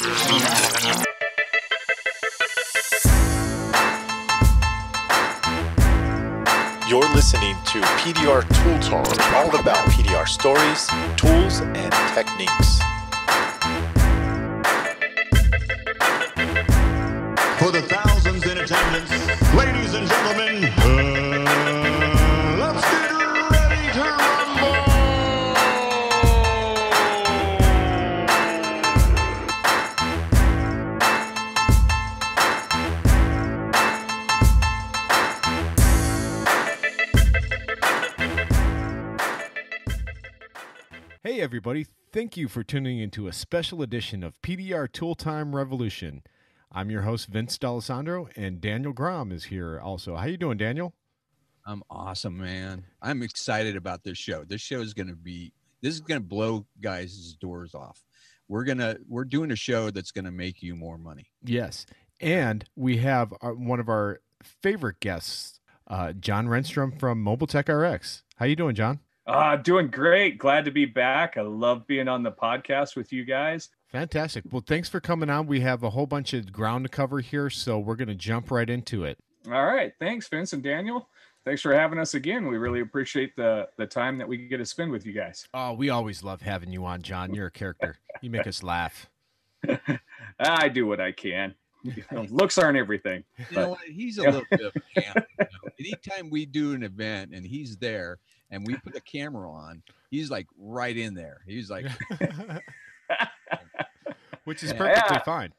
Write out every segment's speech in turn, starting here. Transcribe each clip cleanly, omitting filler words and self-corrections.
You're listening to PDR Tool Talk, all about PDR stories, tools, and techniques. For the thousands in attendance, ladies and gentlemen, let's get ready to rumble! Hey everybody, thank you for tuning into a special edition of PDR Tool Time Revolution. I'm your host, Vince D'Alessandro, and Daniel Grom is here also. How you doing, Daniel? I'm awesome, man. I'm excited about this show. This show is going to blow guys' doors off. We're doing a show that's going to make you more money. Yes. And we have one of our favorite guests, John Renstrom from Mobile Tech RX. How you doing, John? Doing great. Glad to be back. I love being on the podcast with you guys. Fantastic. Well, thanks for coming on. We have a whole bunch of ground to cover here, so we're going to jump right into it. All right. Thanks, Vince and Daniel. Thanks for having us again. We really appreciate the time that we get to spend with you guys. Oh, we always love having you on, John. You're a character. You make us laugh. I do what I can. Looks aren't everything. You know what? He's a little bit of a champ. Anytime we do an event and he's there and we put a camera on, he's like right in there. He's like... Which is perfectly fine.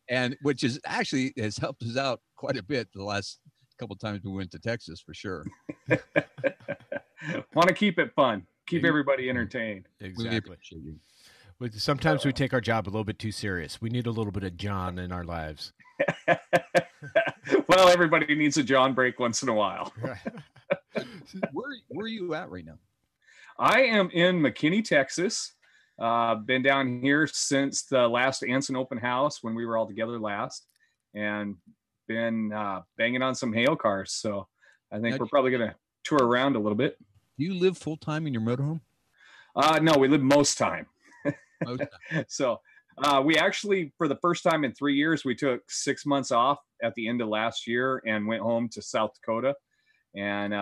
And which is actually has helped us out quite a bit the last couple of times we went to Texas, for sure. Want to keep it fun. Keep everybody entertained. Exactly. Sometimes we take our job a little bit too serious. We need a little bit of John in our lives. Well, everybody needs a John break once in a while. Where are you at right now? I am in McKinney, Texas. Been down here since the last Anson open house when we were all together last, and been banging on some hail cars. So I think we're probably going to tour around a little bit. Do you live full time in your motorhome? No, we live most time. Most time. So we actually, for the first time in 3 years, we took 6 months off at the end of last year and went home to South Dakota and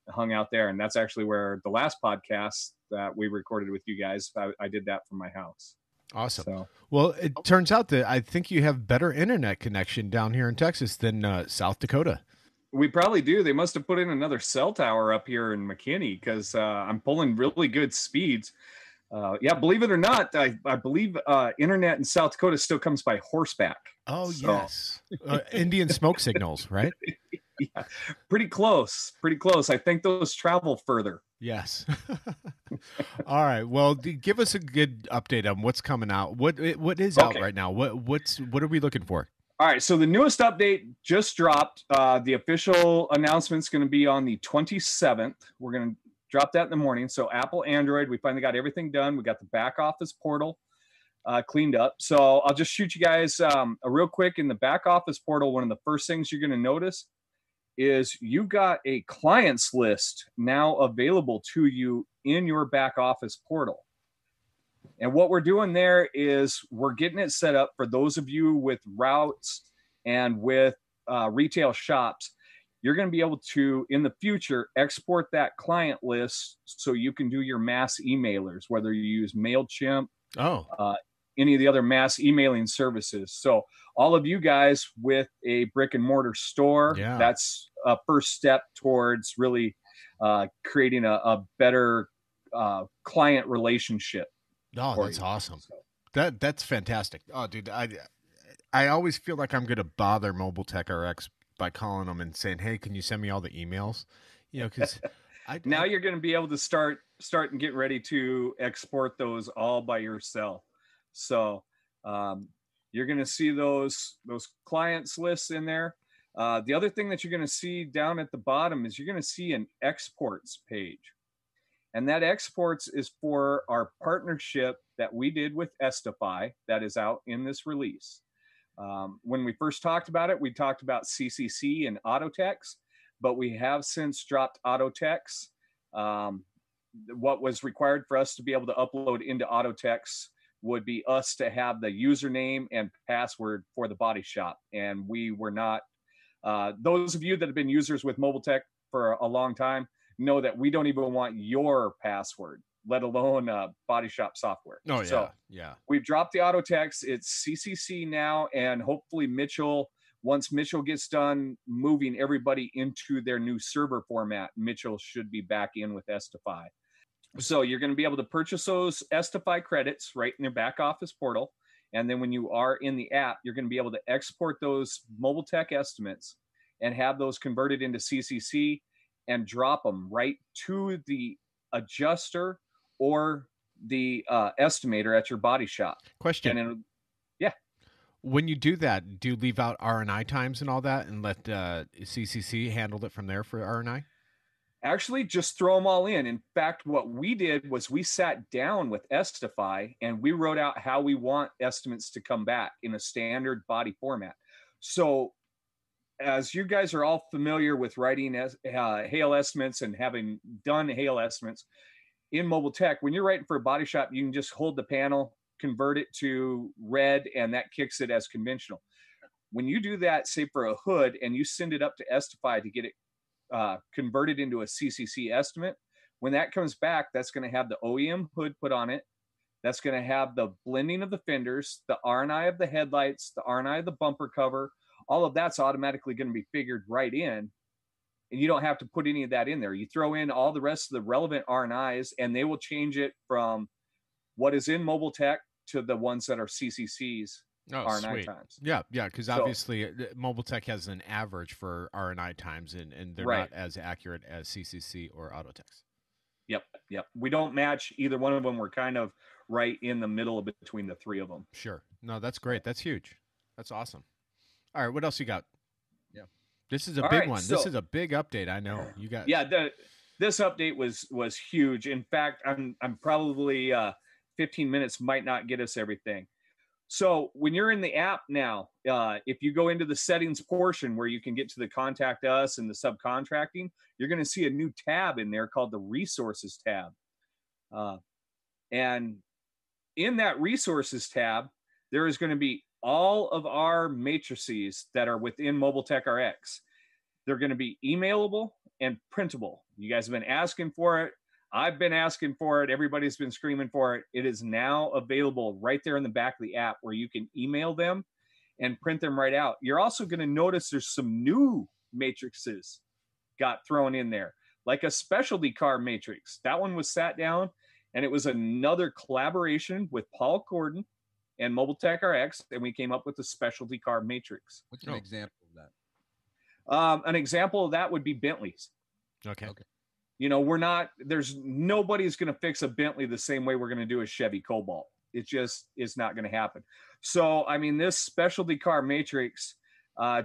hung out there. And that's actually where the last podcast that we recorded with you guys, I did that from my house. Awesome. So, well, it turns out that I think you have better internet connection down here in Texas than South Dakota. We probably do. They must have put in another cell tower up here in McKinney because I'm pulling really good speeds. Believe it or not, I believe internet in South Dakota still comes by horseback. Oh, so. Yes. Indian smoke signals, right? Yeah, pretty close. I think those travel further. Yes. All right. Well, give us a good update on what's coming out. What is out right now? What are we looking for? All right. So the newest update just dropped. The official announcement is going to be on the 27th. We're going to drop that in the morning. So Apple, Android, we finally got everything done. We got the back office portal cleaned up. So I'll just shoot you guys a real quick in the back office portal. One of the first things you're going to notice is you've got a clients list now available to you in your back office portal. And what we're doing there is we're getting it set up for those of you with routes and with retail shops. You're going to be able to, in the future, export that client list so you can do your mass emailers, whether you use MailChimp, any of the other mass emailing services. So all of you guys with a brick and mortar store, that's a first step towards really creating a better client relationship. Oh, that's awesome. That's fantastic. Oh, dude, I always feel like I'm going to bother Mobile Tech RX by calling them and saying, hey, can you send me all the emails? You know, because now you're going to be able to start and get ready to export those all by yourself. So you're going to see those clients lists in there. The other thing that you're going to see down at the bottom is you're going to see an exports page. And that exports is for our partnership that we did with Estify that is out in this release. When we first talked about it, we talked about CCC and Autotex, but we have since dropped Autotex. What was required for us to be able to upload into Autotex would be us to have the username and password for the body shop. And we were not, those of you that have been users with Mobile Tech for a long time know that we don't even want your password, let alone body shop software. Oh, yeah. So yeah. we've dropped the auto text. It's CCC now. And hopefully once Mitchell gets done moving everybody into their new server format, Mitchell should be back in with Estify. So you're going to be able to purchase those Estify credits right in their back office portal. And then when you are in the app, you're going to be able to export those Mobile Tech estimates and have those converted into CCC and drop them right to the adjuster or the estimator at your body shop. Question. And When you do that, do you leave out R&I times and all that and let CCC handle it from there for R&I? Actually, just throw them all in. In fact, what we did was we sat down with Estify and we wrote out how we want estimates to come back in a standard body format. So as you guys are all familiar with writing hail estimates and having done hail estimates in Mobile Tech, when you're writing for a body shop, you can just hold the panel, convert it to red, and that kicks it as conventional. When you do that, say for a hood, and you send it up to Estify to get it converted into a CCC estimate, when that comes back, that's going to have the OEM hood put on it. That's going to have the blending of the fenders, the R&I of the headlights, the R&I of the bumper cover. All of that's automatically going to be figured right in, and you don't have to put any of that in there. You throw in all the rest of the relevant R&Is, and they will change it from what is in Mobile Tech to the ones that are CCC's R&I times. Yeah, because obviously Mobile Tech has an average for R&I times, and they're not as accurate as CCC or Autotex. Yep. We don't match either one of them. We're kind of right in the middle between the three of them. Sure. No, that's great. That's huge. That's awesome. All right, what else you got? Yeah. This is a big one. This is a big update. I know. You got. Yeah, this update was huge. In fact, I'm probably 15 minutes might not get us everything. So when you're in the app now, if you go into the settings portion where you can get to the contact us and the subcontracting, you're going to see a new tab in there called the resources tab. And in that resources tab, there is going to be all of our matrices that are within Mobile Tech RX. They're going to be emailable and printable. You guys have been asking for it. I've been asking for it. Everybody's been screaming for it. It is now available right there in the back of the app where you can email them and print them right out. You're also going to notice there's some new matrices got thrown in there, like a specialty car matrix. That one was sat down, and it was another collaboration with Paul Gordon and Mobile Tech RX, and we came up with a specialty car matrix. What's an example of that? An example of that would be Bentleys. Okay. You know, nobody's going to fix a Bentley the same way we're going to do a Chevy Cobalt. It's not going to happen. So, I mean, this specialty car matrix,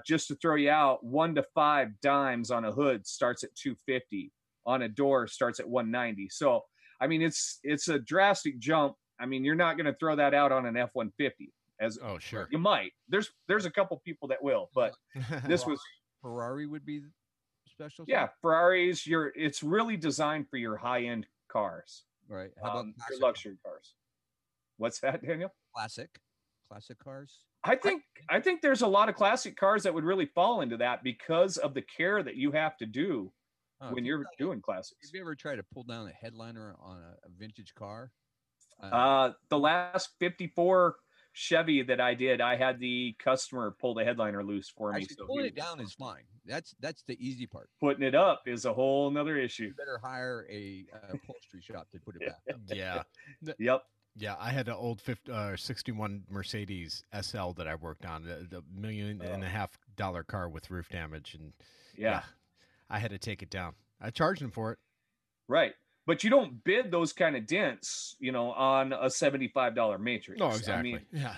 just to throw you out, 1 to 5 dimes on a hood starts at $250. On a door starts at $190. So, I mean, it's a drastic jump. I mean, you're not going to throw that out on an F-150. Oh, sure. You might. There's a couple people that will, but this was Ferrari would be special. Yeah, Ferraris. It's really designed for your high-end cars. Right. How about your luxury cars? What's that, Daniel? Classic cars. I think there's a lot of classic cars that would really fall into that because of the care that you have to do when you're doing classics. Have you ever tried to pull down a headliner on a vintage car? The last 54 Chevy that I did, I had the customer pull the headliner loose for me. So pulling it down is fine. That's the easy part. Putting it up is a whole nother issue. You better hire a upholstery shop to put it back up. Yeah. Yep. Yeah, I had an old 61 Mercedes SL that I worked on, the $1.5 million car with roof damage, and yeah, I had to take it down. I charged him for it. Right. But you don't bid those kind of dents, on a $75 matrix. No, exactly. I mean, yeah.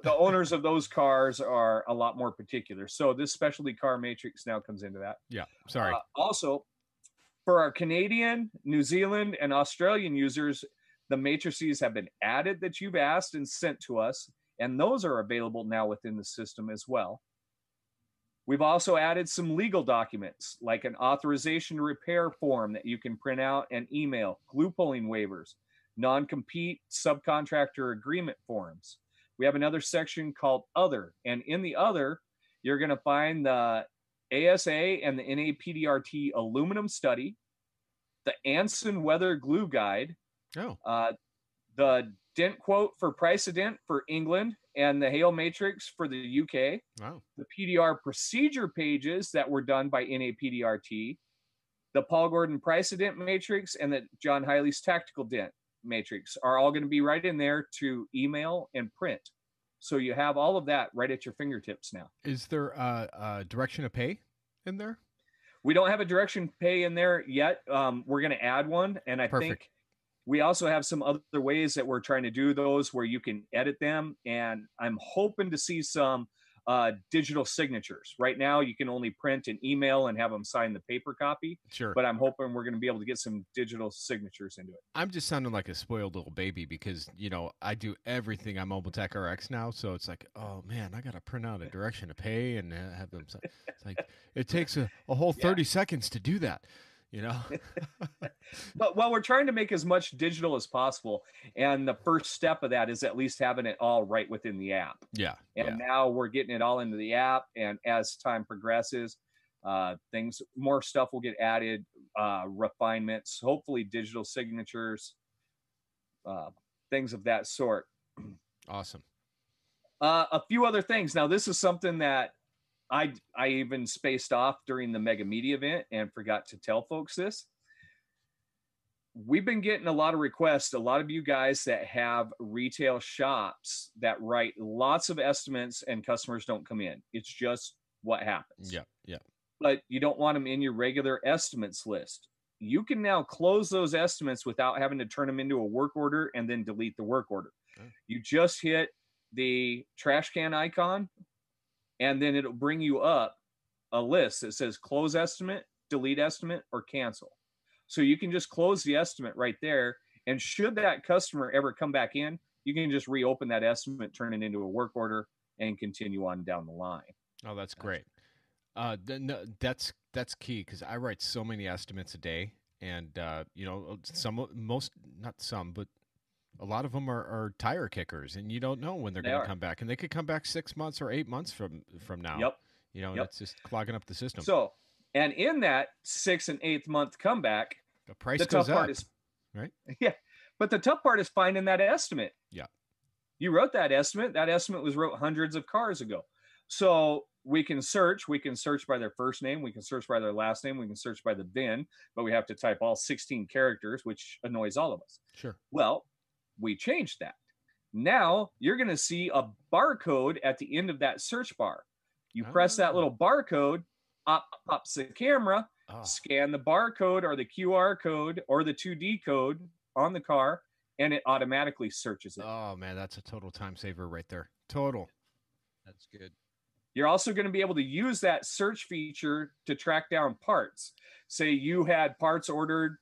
The owners of those cars are a lot more particular. So this specialty car matrix now comes into that. Yeah. Sorry. Also, for our Canadian, New Zealand, and Australian users, the matrices have been added that you've asked and sent to us, and those are available now within the system as well. We've also added some legal documents like an authorization to repair form that you can print out and email, glue pulling waivers, non-compete, subcontractor agreement forms. We have another section called Other. And in the Other, you're going to find the ASA and the NAPDRT aluminum study, the Anson Weather Glue Guide, the dent quote for price of dent for England, and the hail matrix for the UK. Wow. The PDR procedure pages that were done by NAPDRT, the Paul Gordon price of dent matrix, and the John Hiley's tactical dent matrix are all going to be right in there to email and print. So you have all of that right at your fingertips now. Is there a direction of pay in there? We don't have a direction pay in there yet. We're going to add one. And I think we also have some other ways that we're trying to do those where you can edit them. And I'm hoping to see some digital signatures. Right now, you can only print and email and have them sign the paper copy. Sure. But I'm hoping we're going to be able to get some digital signatures into it. I'm just sounding like a spoiled little baby because, you know, I do everything on Mobile Tech RX now. So it's like, oh, man, I got to print out a direction to pay and have them sign. It's like it takes a whole 30 seconds to do that. You know, but we're trying to make as much digital as possible. And the first step of that is at least having it all right within the app. Yeah. And now we're getting it all into the app. And as time progresses, more stuff will get added, refinements, hopefully digital signatures, things of that sort. Awesome. A few other things. Now, this is something that I even spaced off during the Mega Media event and forgot to tell folks this. We've been getting a lot of requests, a lot of you guys that have retail shops that write lots of estimates and customers don't come in. It's just what happens. Yeah, yeah. But you don't want them in your regular estimates list. You can now close those estimates without having to turn them into a work order and then delete the work order. Oh. You just hit the trash can icon, and then it'll bring you up a list that says close estimate, delete estimate, or cancel. So you can just close the estimate right there. And should that customer ever come back in, you can just reopen that estimate, turn it into a work order, and continue on down the line. Oh, that's great. That's key because I write so many estimates a day. And, you know, not some, but a lot of them are tire kickers, and you don't know when they're going to come back, and they could come back 6 months or 8 months from now. Yep. You know, it's just clogging up the system. So, and in that 6th and 8th month comeback, the price the goes tough part up, is right? Yeah, but the tough part is finding that estimate. Yeah. You wrote that estimate. That estimate was wrote hundreds of cars ago. So we can search by their first name. We can search by their last name. We can search by the VIN, but we have to type all 16 characters, which annoys all of us. Sure. Well, we changed that. Now you're going to see a barcode at the end of that search bar. You press that little barcode, pops the camera, scan the barcode or the QR code or the 2D code on the car, and it automatically searches it. Oh, man, that's a total time saver right there. Total. That's good. You're also going to be able to use that search feature to track down parts. Say you had parts ordered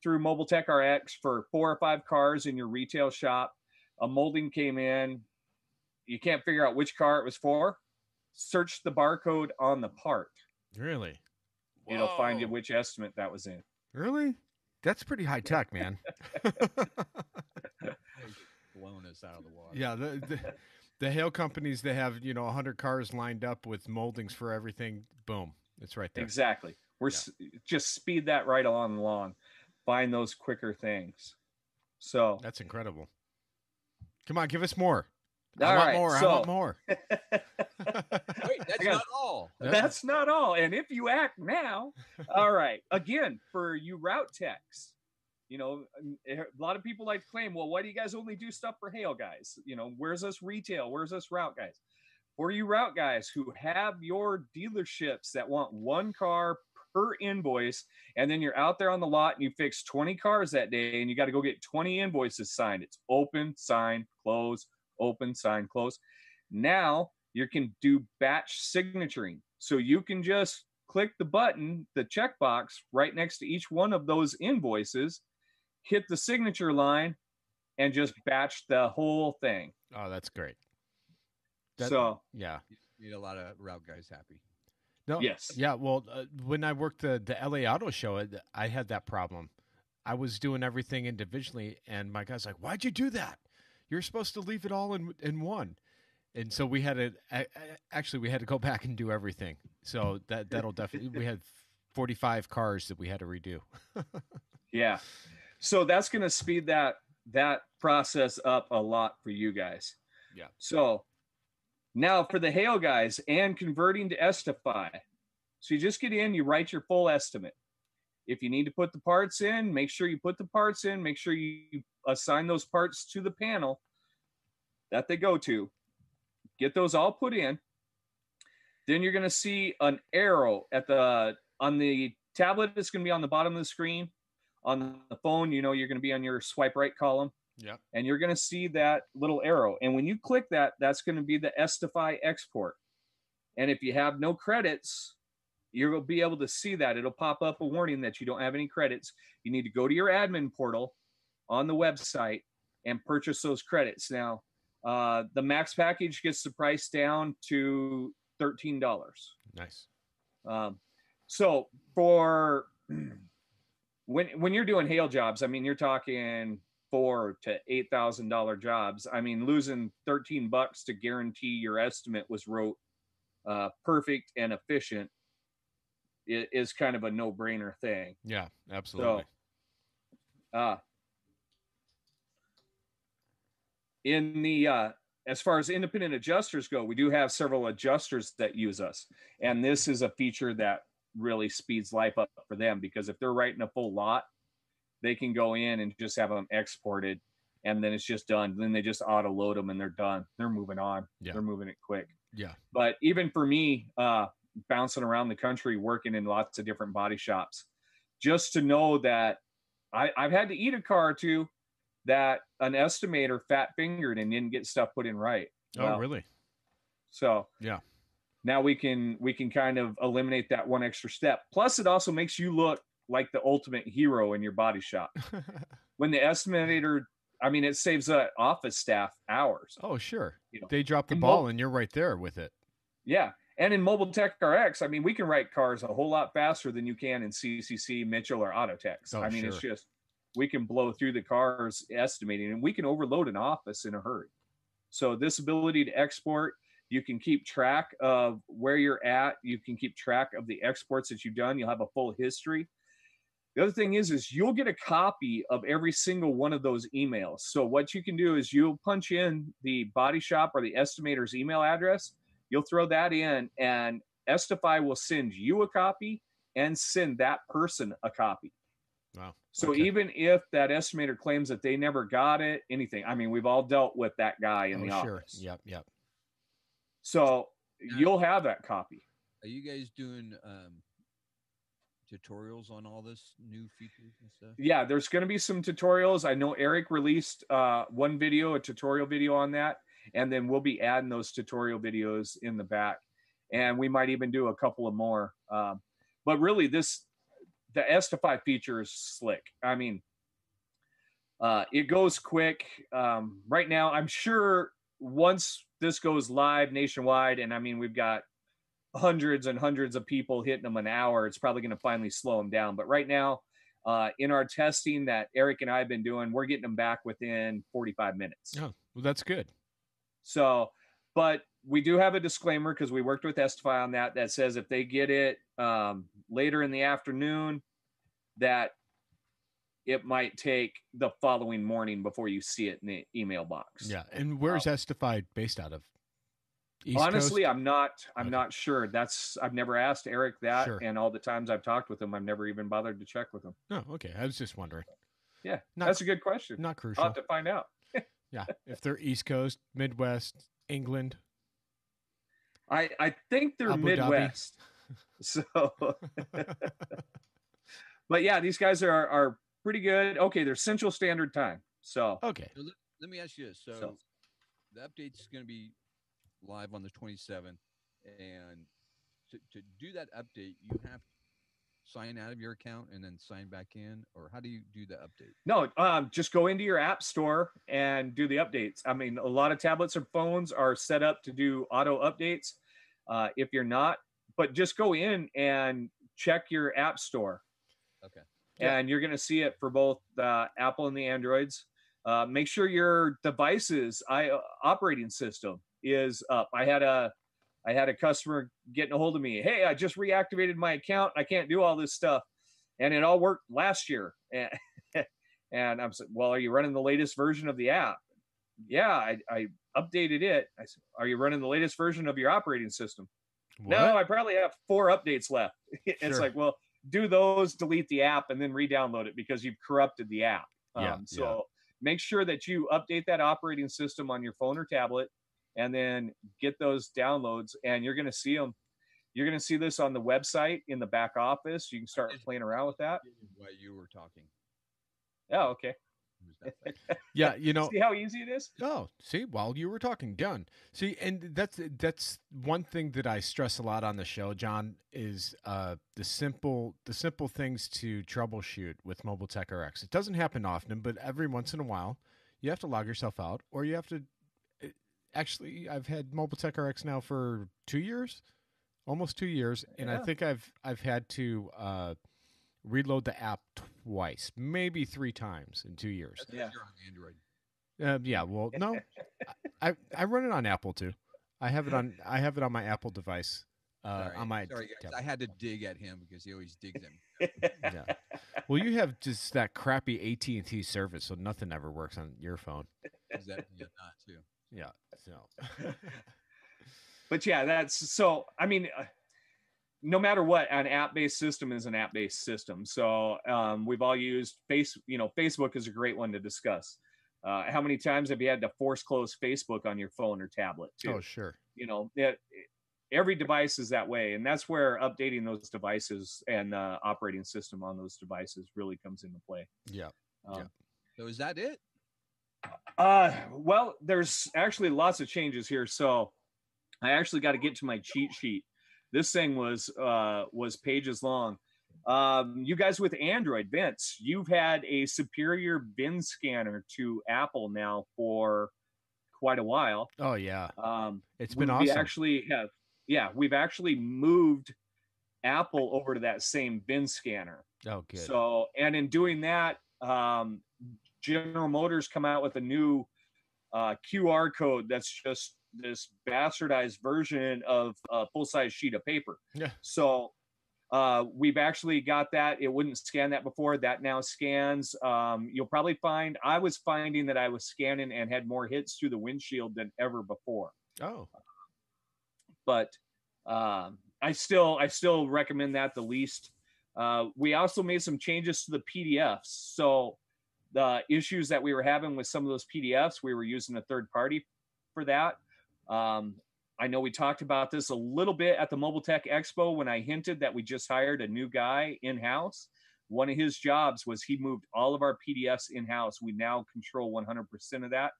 through Mobile Tech RX for 4 or 5 cars in your retail shop. A molding came in. You can't figure out which car it was for. Search the barcode on the part. Really? It'll find you which estimate that was in. Really? That's pretty high tech, man. Blown us out of the water. Yeah, the hail companies, they have 100 cars lined up with moldings for everything. Boom, it's right there. Exactly. We're just speed that right along. Find those quicker things. So that's incredible. Come on, give us more. I want more. Wait, that's not all. That's not all. And if you act now, all right. Again, for you route techs, a lot of people like to claim, well, why do you guys only do stuff for hail guys? Where's us retail? Where's us route guys? For you route guys who have your dealerships that want 1 car per invoice, and then you're out there on the lot and you fix 20 cars that day and you got to go get 20 invoices signed. It's open, sign, close, open, sign, close. Now you can do batch signaturing. So you can just click the button, the checkbox right next to each one of those invoices, hit the signature line, and just batch the whole thing. Oh, that's great. Yeah. You need a lot of route guys happy. No, yes. Yeah. Well, when I worked the LA Auto Show, I had that problem. I was doing everything individually, and my guy's like, "Why'd you do that? You're supposed to leave it all in one." And so we had to actually we had to go back and do everything. So that'll definitely, we had 45 cars that we had to redo. Yeah. So that's going to speed that process up a lot for you guys. Yeah. So now for the Hail guys and converting to Estify. So you just get in, you write your full estimate. If you need to put the parts in, make sure you put the parts in, make sure you assign those parts to the panel that they go to. Get those all put in. Then you're going to see an arrow on the tablet. It's going to be on the bottom of the screen. On the phone, you're going to be on your swipe right column. Yeah. And you're going to see that little arrow. And when you click that, that's going to be the Estify export. And if you have no credits, you'll be able to see that. It'll pop up a warning that you don't have any credits. You need to go to your admin portal on the website and purchase those credits. Now, the max package gets the price down to $13. Nice. So for when you're doing hail jobs, I mean, you're talking $4,000 to $8,000 jobs. I mean, losing $13 to guarantee your estimate was wrote perfect and efficient is kind of a no-brainer thing. Yeah, absolutely. So, in the as far as independent adjusters go, we do have several adjusters that use us, and this is a feature that really speeds life up for them, because if they're writing a full lot, they can go in and just have them exported, and then it's just done. Then they just auto load them and they're done. They're moving on. Yeah. They're moving it quick. Yeah. But even for me, bouncing around the country, working in lots of different body shops, just to know that I've had to eat a car or two that an estimator fat fingered and didn't get stuff put in right. Oh, really? So yeah, now we can kind of eliminate that one extra step. Plus, it also makes you look like the ultimate hero in your body shop. When the estimator, I mean, it saves office staff hours. Oh, sure. They drop the ball and you're right there with it. Yeah. And in Mobile Tech RX, I mean, we can write cars a whole lot faster than you can in CCC, Mitchell, or Autotex. Oh, I mean, sure. It's just, we can blow through the cars estimating, and we can overload an office in a hurry. So this ability to export, you can keep track of where you're at. You can keep track of the exports that you've done. You'll have a full history. The other thing is you'll get a copy of every single one of those emails. So what you can do is you'll punch in the body shop or the estimator's email address. You'll throw that in, and Estify will send you a copy and send that person a copy. Wow. So even if that estimator claims that they never got it, anything, I mean, we've all dealt with that guy in the office. Yep. So you'll have that copy. Are you guys doing tutorials on all this new features and stuff? Yeah, there's going to be some tutorials. I know Eric released one video, a tutorial video on that, and then we'll be adding those tutorial videos in the back, and we might even do a couple of more. But really, the Estify feature is slick. I mean, it goes quick. Right now, I'm sure once this goes live nationwide, and I mean, we've got hundreds and hundreds of people hitting them an hour, it's probably going to finally slow them down. But right now, in our testing that Eric and I have been doing, we're getting them back within 45 minutes. Oh, well, that's good. So, but we do have a disclaimer, because we worked with Estify on that says if they get it later in the afternoon, that it might take the following morning before you see it in the email box. Yeah. And where's Estify based out of? East Honestly, Coast? I'm not sure. I've never asked Eric that. Sure. And all the times I've talked with him, I've never even bothered to check with him. Oh, okay. I was just wondering. Yeah, Not- that's a good question. Not I'll crucial. have to find out. Yeah. If they're East Coast, Midwest, England. I think they're Abu Dhabi. Midwest. So, but yeah, these guys are pretty good. Okay, they're Central Standard Time. So Okay. So let me ask you this. So the update's going to be live on the 27th, and to do that update, you have to sign out of your account and then sign back in, or how do you do the update? no, just go into your app store and do the updates. I mean, a lot of tablets or phones are set up to do auto updates. If you're not, but just go in and check your app store. Okay. and you're going to see it for both the Apple and the Androids. Make sure your device's operating system is up. I had a customer getting a hold of me. Hey, I just reactivated my account. I can't do all this stuff, and it all worked last year. And I'm saying, well, are you running the latest version of the app? Yeah, I updated it. I said, are you running the latest version of your operating system? What? No, I probably have 4 updates left. It's Sure. like, well, do those, delete the app, and then re-download it because you've corrupted the app. So make sure that you update that operating system on your phone or tablet, and then get those downloads, and you're going to see them. You're going to see this on the website in the back office. You can start playing around with that. While you were talking. Oh, okay. Yeah, you know. See how easy it is? Oh, see, while you were talking, done. See, and that's one thing that I stress a lot on the show, John, is the simple things to troubleshoot with Mobile Tech RX. It doesn't happen often, but every once in a while, you have to log yourself out, or you have to. Actually, I've had Mobile Tech RX now for 2 years, almost 2 years, and I think I've had to reload the app twice, maybe 3 times in 2 years. That's because you're on Android. Yeah, well, no, I run it on Apple too. I have it on my Apple device. On my Sorry, guys. I had to dig at him because he always digs at me. Yeah. Well, you have just that crappy AT&T service, so nothing ever works on your phone. Exactly. Yeah, not too. Yeah. So. But yeah, that's so. I mean, no matter what, an app-based system is an app-based system. So we've all used Facebook is a great one to discuss. How many times have you had to force close Facebook on your phone or tablet too? Oh, sure. Every device is that way, and that's where updating those devices and the operating system on those devices really comes into play. Yeah. So is that it? Well, there's actually lots of changes here. So I actually got to get to my cheat sheet. This thing was pages long. You guys with Android, Vince, you've had a superior bin scanner to Apple now for quite a while. Oh yeah. It's we been awesome. We've actually moved Apple over to that same bin scanner. Oh, good. So, and in doing that, General Motors come out with a new QR code that's just this bastardized version of a full-size sheet of paper. Yeah. So we've actually got that. It wouldn't scan that before. That now scans. You'll probably find I was finding that I was scanning and had more hits through the windshield than ever before. Oh. But I still recommend that the least. We also made some changes to the PDFs. So the issues that we were having with some of those PDFs, we were using a third party for that. I know we talked about this a little bit at the Mobile Tech Expo when I hinted that we just hired a new guy in-house. One of his jobs was he moved all of our PDFs in-house. We now control 100% of that.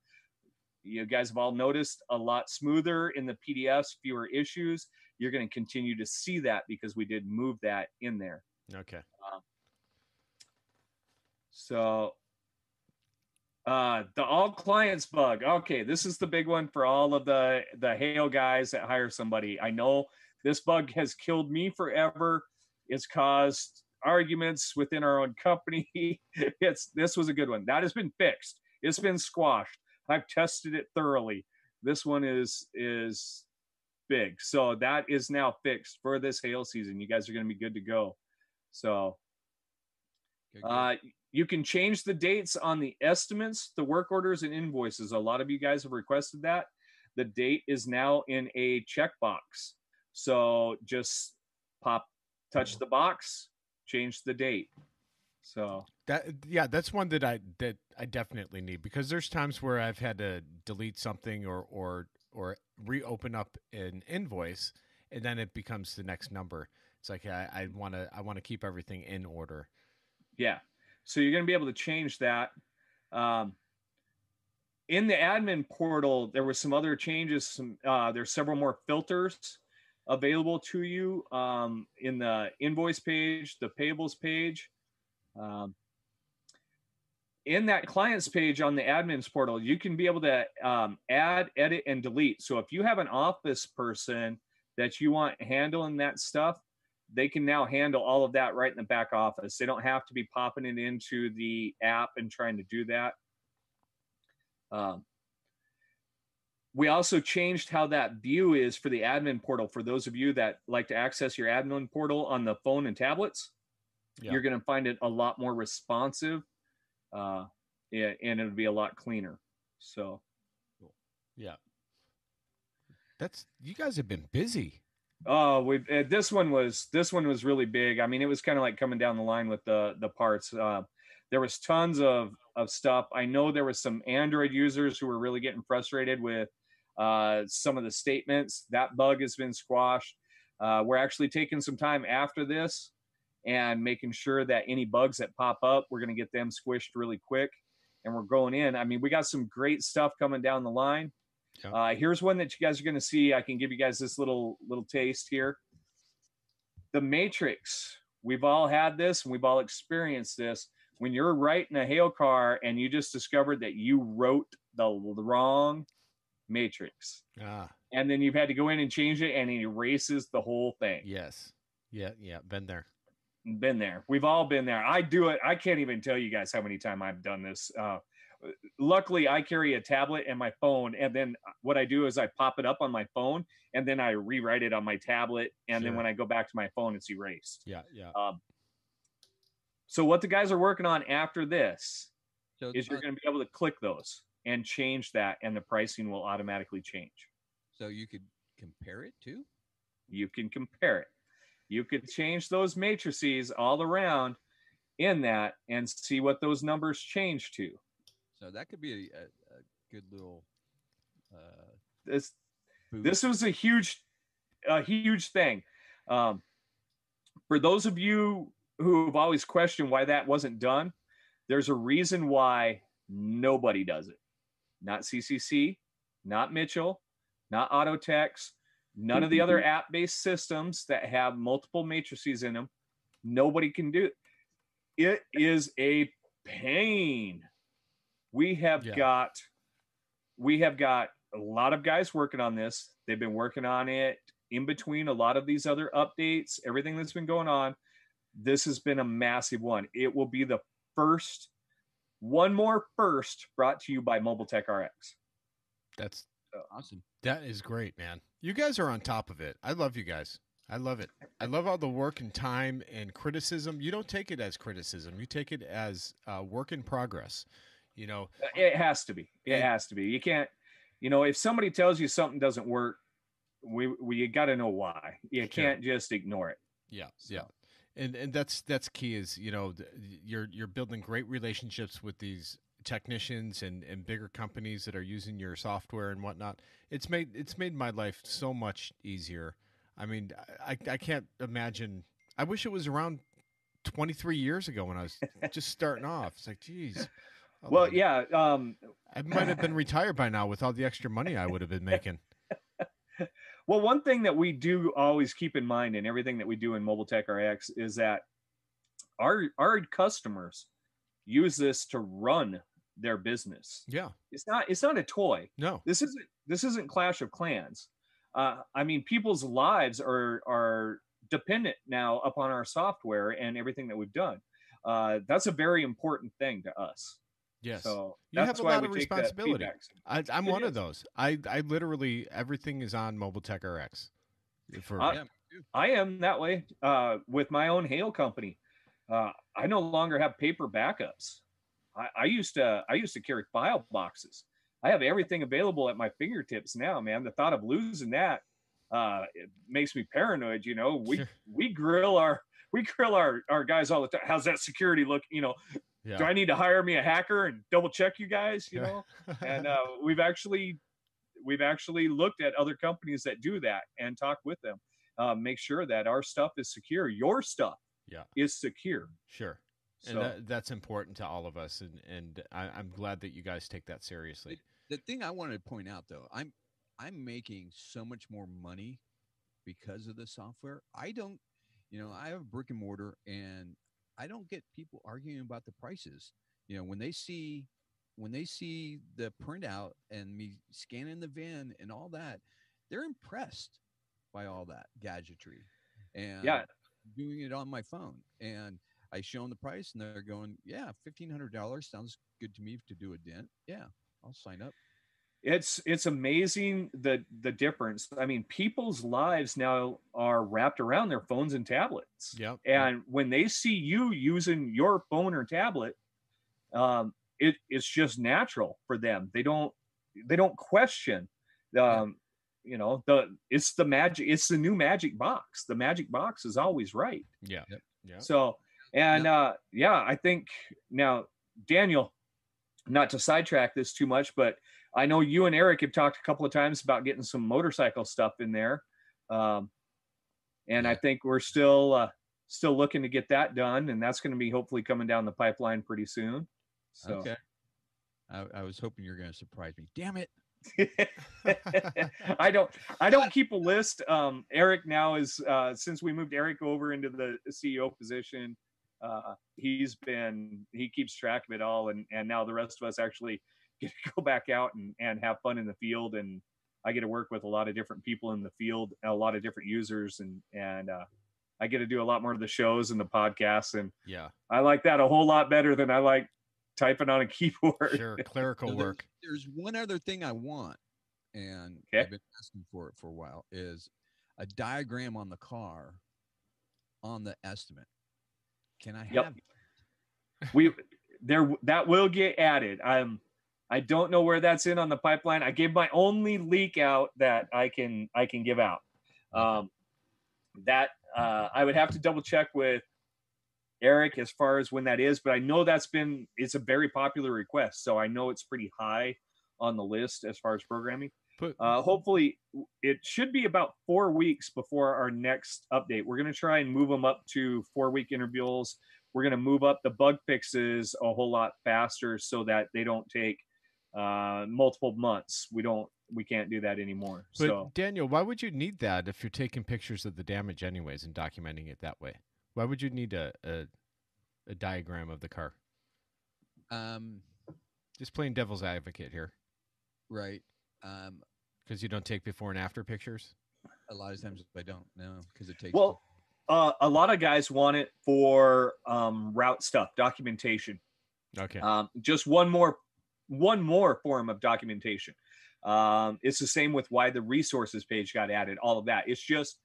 You guys have all noticed a lot smoother in the PDFs, fewer issues. You're going to continue to see that because we did move that in there. Okay. The all clients bug. Okay, this is the big one for all of the Hail guys that hire somebody. I know this bug has killed me forever. It's caused arguments within our own company. This was a good one. That has been fixed. It's been squashed. I've tested it thoroughly. This one is big. So that is now fixed for this hail season. You guys are going to be good to go. So you can change the dates on the estimates, the work orders, and invoices. A lot of you guys have requested that. The date is now in a checkbox. So just touch the box, change the date. So that's one that I definitely need, because there's times where I've had to delete something or reopen up an invoice, and then it becomes the next number. It's like I want to keep everything in order. Yeah. So you're going to be able to change that. In the admin portal, there were some other changes. There's several more filters available to you in the invoice page, the payables page. In that clients page on the admins portal, you can be able to add, edit, and delete. So if you have an office person that you want handling that stuff, they can now handle all of that right in the back office. They don't have to be popping it into the app and trying to do that. We also changed how that view is for the admin portal. For those of you that like to access your admin portal on the phone and tablets, you're going to find it a lot more responsive, and it'll be a lot cleaner. So, yeah, you guys have been busy. Oh, this one was really big. I mean, it was kind of like coming down the line with the parts. There was tons of stuff. I know there was some Android users who were really getting frustrated with some of the statements. That bug has been squashed. We're actually taking some time after this and making sure that any bugs that pop up, we're going to get them squished really quick. And we're going in. I mean, we got some great stuff coming down the line. Here's one that you guys are going to see. I can give you guys this little taste here. The Matrix. We've all had this and we've all experienced this. When you're writing a hail car and you just discovered that you wrote the wrong matrix. And then you've had to go in and change it and it erases the whole thing. Yes. Yeah. Been there. We've all been there. I do it. I can't even tell you guys how many times I've done this. Luckily, I carry a tablet and my phone, and then what I do is I pop it up on my phone, and then I rewrite it on my tablet, and then when I go back to my phone, it's erased. Yeah. So what the guys are working on after this is you're going to be able to click those and change that, and the pricing will automatically change. So you could compare it too? You can compare it. You could change those matrices all around in that and see what those numbers change to. So that could be a good little. This was a huge thing. For those of you who have always questioned why that wasn't done, there's a reason why nobody does it. Not CCC, not Mitchell, not Autotex, none of the other app-based systems that have multiple matrices in them. Nobody can do it. It is a pain. We have got a lot of guys working on this. They've been working on it in between a lot of these other updates, everything that's been going on. This has been a massive one. It will be the first brought to you by Mobile Tech RX. That's awesome. That is great, man. You guys are on top of it. I love you guys. I love it. I love all the work and time and criticism. You don't take it as criticism. You take it as work in progress. You know, it has to be. It has to be. You can't, if somebody tells you something doesn't work, we got to know why. You can't just ignore it. Yeah. And that's key is, you're building great relationships with these technicians and bigger companies that are using your software and whatnot. It's made my life so much easier. I mean, I can't imagine. I wish it was around 23 years ago when I was just starting off. It's like, geez. Well, yeah. I might have been retired by now with all the extra money I would have been making. Well, one thing that we do always keep in mind in everything that we do in Mobile Tech RX is that our customers use this to run their business. Yeah. It's not a toy. No. This isn't Clash of Clans. I mean, people's lives are dependent now upon our software and everything that we've done. That's a very important thing to us. Yes. So you have a lot of responsibility. I'm one of those. I literally, everything is on Mobile Tech RX. I am that way with my own hail company. I no longer have paper backups. I used to carry file boxes. I have everything available at my fingertips now, man. The thought of losing that it makes me paranoid. We grill our guys all the time. How's that security look? Do I need to hire me a hacker and double check you guys? And we've actually looked at other companies that do that and talk with them. Make sure that our stuff is secure. Your stuff is secure. Sure. So, and that's important to all of us, and I'm glad that you guys take that seriously. The thing I wanted to point out, though, I'm making so much more money because of the software. I don't, I have brick and mortar, and I don't get people arguing about the prices. When they see the printout and me scanning the VIN and all that, they're impressed by all that gadgetry. And doing it on my phone, and I show them the price, and they're going, "Yeah, $1,500 sounds good to me to do a dent. Yeah, I'll sign up." It's amazing the difference. I mean, people's lives now are wrapped around their phones and tablets. Yep. And when they see you using your phone or tablet, it's just natural for them. They don't question. You know, it's the magic. It's the new magic box. The magic box is always right. Yeah. Yep. Yeah. So, and I think now, Daniel, not to sidetrack this too much, but I know you and Eric have talked a couple of times about getting some motorcycle stuff in there. I think we're still looking to get that done, and that's going to be hopefully coming down the pipeline pretty soon. So. Okay. I was hoping you were going to surprise me. Damn it. I don't keep a list. Eric now is since we moved Eric over into the CEO position, he keeps track of it all, and now the rest of us actually get to go back out and have fun in the field, and I get to work with a lot of different people in the field, a lot of different users, and I get to do a lot more of the shows and the podcasts, and I like that a whole lot better than I like typing on a keyboard. Sure, clerical work. There's one other thing I want, and I've been asking for it for a while, is a diagram on the car on the estimate. Can I have that will get added. I don't know where that's in on the pipeline. I gave my only leak out that I can give out. That I would have to double check with Eric as far as when that is, but I know it's a very popular request, so I know it's pretty high on the list as far as programming. Hopefully it should be about 4 weeks before our next update. We're going to try and move them up to 4-week intervals. We're going to move up the bug fixes a whole lot faster so that they don't take multiple months. We can't do that anymore. But so Daniel, why would you need that if you're taking pictures of the damage anyways and documenting it that way? Why would you need a diagram of the car? Just playing devil's advocate here. Right. Because you don't take before and after pictures? A lot of times I don't know, because it takes... Well, a lot of guys want it for route stuff, documentation. Okay. Just one more form of documentation. It's the same with why the resources page got added, all of that. It's just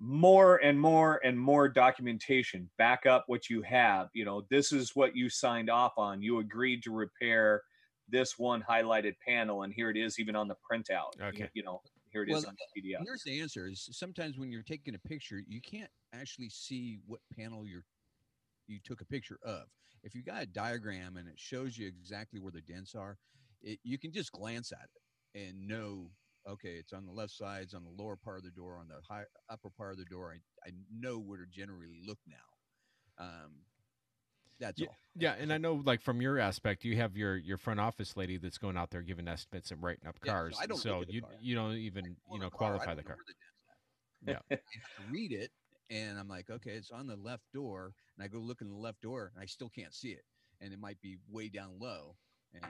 more and more and more documentation. Back up what you have. You know, this is what you signed off on. You agreed to repair this one highlighted panel, and here it is even on the printout. Okay. You know, here it is on the PDF. Here's the answer: is sometimes when you're taking a picture, you can't actually see what panel you took a picture of. If you got a diagram and it shows you exactly where the dents are, you can just glance at it and know, okay, it's on the left side, it's on the lower part of the door, on the upper part of the door. I know where to generally look now. That's all. Yeah, and I know, like, from your aspect, you have your front office lady that's going out there giving estimates and writing up cars. So I don't so look at the car. you don't even qualify the car. Yeah. I have to read it, and I'm like, okay, it's on the left door, and I go look in the left door, and I still can't see it, and it might be way down low, and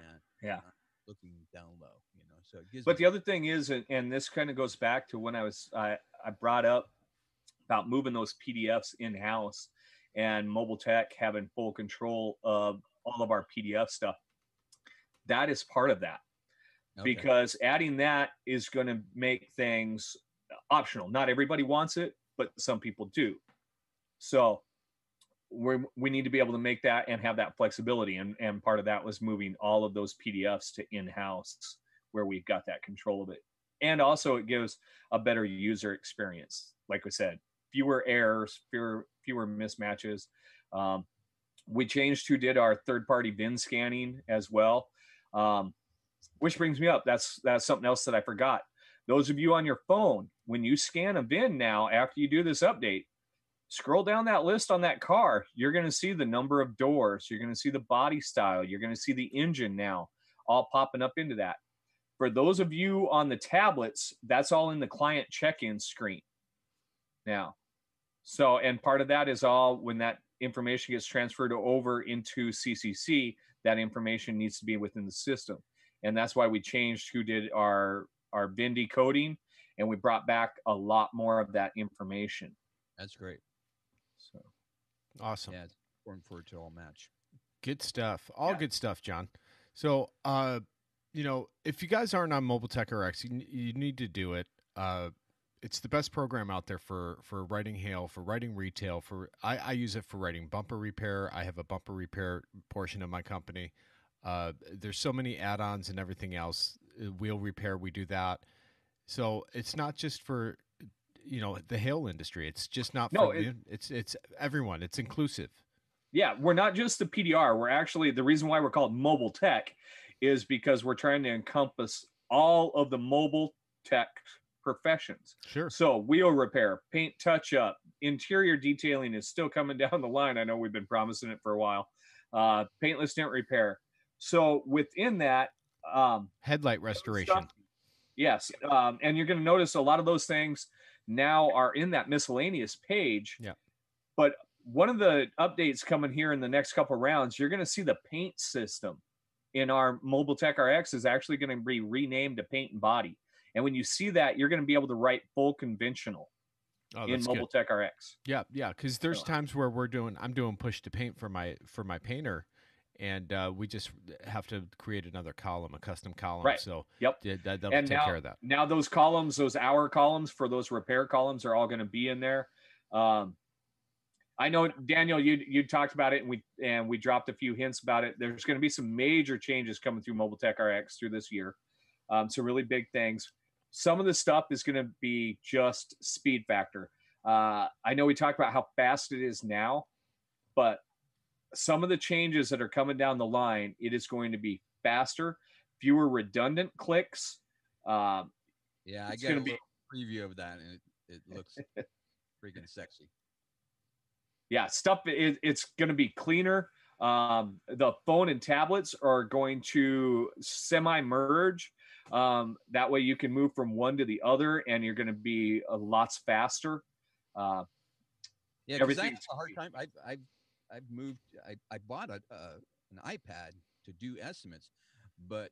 looking down low, you know. So it gives. But the other thing is, and this kind of goes back to when I brought up about moving those PDFs in house and Mobile Tech having full control of all of our PDF stuff. That is part of that, because adding that is going to make things optional. Not everybody wants it, but some people do. So we need to be able to make that and have that flexibility. And part of that was moving all of those PDFs to in-house, where we've got that control of it. And also it gives a better user experience. Like we said, fewer errors, fewer mismatches. We changed who did our third-party VIN scanning as well, which brings me up. That's something else that I forgot. Those of you on your phone, when you scan a VIN now, after you do this update, scroll down that list on that car. You're going to see the number of doors. You're going to see the body style. You're going to see the engine now all popping up into that. For those of you on the tablets, that's all in the client check-in screen now. So, and part of that is all when that information gets transferred over into CCC, that information needs to be within the system. And that's why we changed who did our VIN decoding, and we brought back a lot more of that information. That's great. So Awesome. Yeah, it's important for it to all match. Good stuff. All Yeah. good stuff, John. So, if you guys aren't on Mobile Tech RX, you need to do it. It's the best program out there for writing hail, for writing retail. I use it for writing bumper repair. I have a bumper repair portion of my company. There's so many add-ons and everything else. Wheel repair, we do that. So it's not just for the hail industry. It's just not for it's everyone. It's inclusive. Yeah, we're not just the PDR. We're actually, the reason why we're called Mobile Tech is because we're trying to encompass all of the mobile tech professions. Sure. So wheel repair, paint touch-up, interior detailing is still coming down the line. I know we've been promising it for a while. Paintless dent repair. So within that, headlight restoration. Yes. And you're going to notice a lot of those things now are in that miscellaneous page. Yeah. But one of the updates coming here in the next couple of rounds, you're going to see the paint system in our Mobile Tech RX is actually going to be renamed to paint and body. And when you see that, you're going to be able to write full conventional in Mobile Tech RX. Yeah. Because there's times where I'm doing push to paint for my painter, and we just have to create another column, a custom column. Right. So that'll take care of that. Now those columns, those hour columns for those repair columns are all going to be in there. I know, Daniel, you talked about it, and we dropped a few hints about it. There's going to be some major changes coming through Mobile Tech RX through this year. Some really big things. Some of the stuff is going to be just speed factor. I know we talked about how fast it is now, but some of the changes that are coming down the line, it is going to be faster, fewer redundant clicks. Yeah, I got a little preview of that, and it looks freaking sexy. Yeah, it's going to be cleaner. The phone and tablets are going to semi-merge. That way you can move from one to the other, and you're going to be lots faster. Yeah, because I have a hard time. I've moved. I bought an iPad to do estimates, but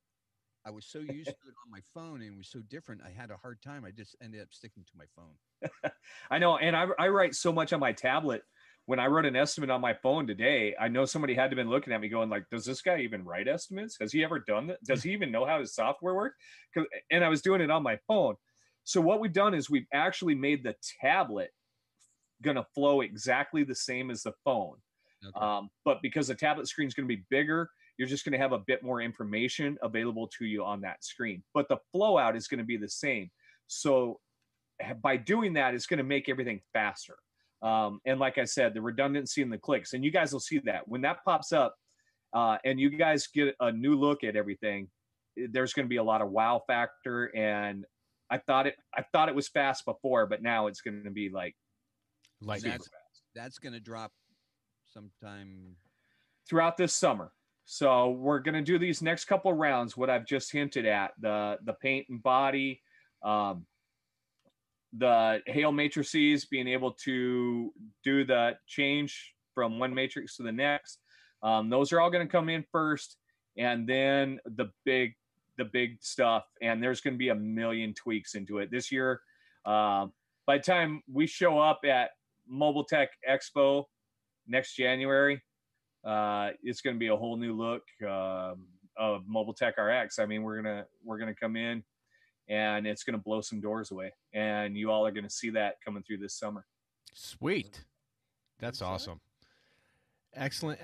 I was so used to it on my phone, and it was so different. I had a hard time. I just ended up sticking to my phone. I know, and I write so much on my tablet. When I wrote an estimate on my phone today, I know somebody had to been looking at me going like, does this guy even write estimates? Has he ever done that? Does he even know how his software works? And I was doing it on my phone. So what we've done is we've actually made the tablet going to flow exactly the same as the phone. Okay. But because the tablet screen is going to be bigger, you're just going to have a bit more information available to you on that screen. But the flow out is going to be the same. So by doing that, it's going to make everything faster. And like I said, the redundancy in the clicks, and you guys will see that when that pops up, and you guys get a new look at everything, there's going to be a lot of wow factor. And I thought it was fast before, but now it's going to be like that's going to drop sometime throughout this summer. So we're going to do these next couple of rounds. What I've just hinted at, the paint and body, the hail matrices, being able to do the change from one matrix to the next. Those are all going to come in first, and then the big stuff. And there's going to be a million tweaks into it this year. By the time we show up at Mobile Tech Expo next January, it's going to be a whole new look of Mobile Tech RX. I mean, we're gonna come in, and it's going to blow some doors away. And you all are going to see that coming through this summer. Sweet. That's awesome. Excellent.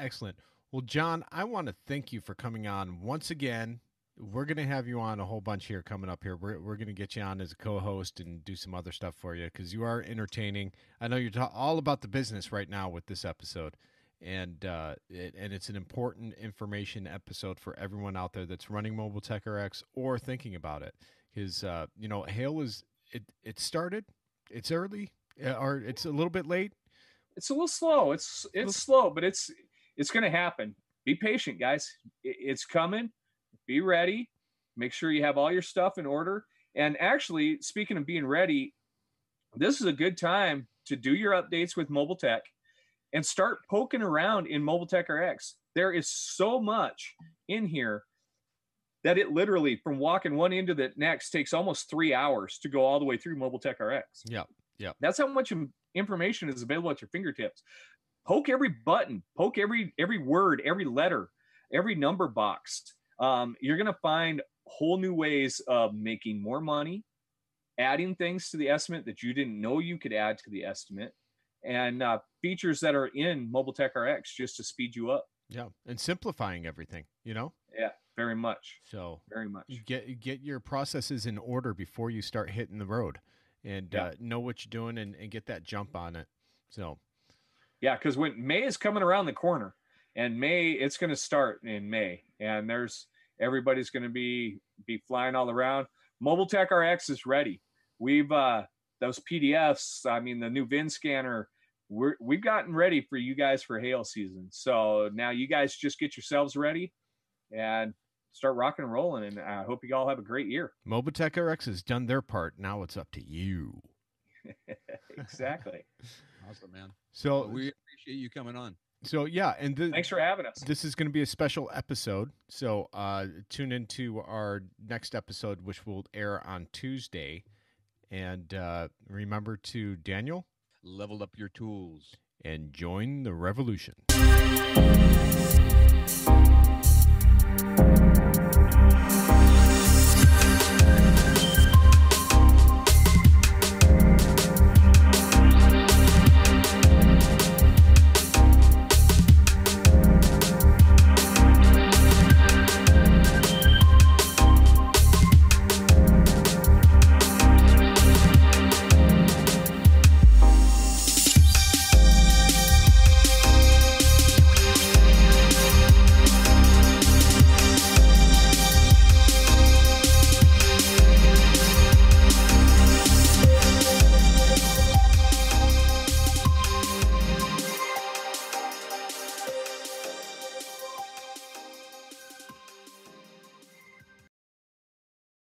Well, John, I want to thank you for coming on once again. We're going to have you on a whole bunch here coming up here. We're going to get you on as a co-host and do some other stuff for you because you are entertaining. I know you're all about the business right now with this episode. And it's an important information episode for everyone out there that's running Mobile Tech RX or thinking about it. Because, hail it started, it's early, or it's a little bit late. It's a little slow. It's slow, but it's going to happen. Be patient, guys. It's coming. Be ready. Make sure you have all your stuff in order. And actually, speaking of being ready, this is a good time to do your updates with Mobile Tech and start poking around in Mobile Tech RX. There is so much in here that it literally, from walking one end to the next, takes almost 3 hours to go all the way through Mobile Tech RX. Yeah. That's how much information is available at your fingertips. Poke every button, poke every word, every letter, every number box. You're going to find whole new ways of making more money, adding things to the estimate that you didn't know you could add to the estimate, and features that are in Mobile Tech RX just to speed you up. Yeah, and simplifying everything, you know? Yeah, very much. So very much. Get your processes in order before you start hitting the road, and know what you're doing and get that jump on it. So yeah, because when May is coming around the corner, and it's going to start in May, and everybody's going to be flying all around. Mobile Tech RX is ready. We've those PDFs. I mean, the new VIN scanner. We've gotten ready for you guys for hail season. So now you guys just get yourselves ready and start rocking and rolling. And I hope you all have a great year. Mobile Tech RX has done their part. Now it's up to you. Exactly. Awesome, man. So well, we appreciate you coming on. So yeah, and thanks for having us. This is going to be a special episode. So tune into our next episode, which will air on Tuesday. And remember to, Daniel, level up your tools and join the revolution.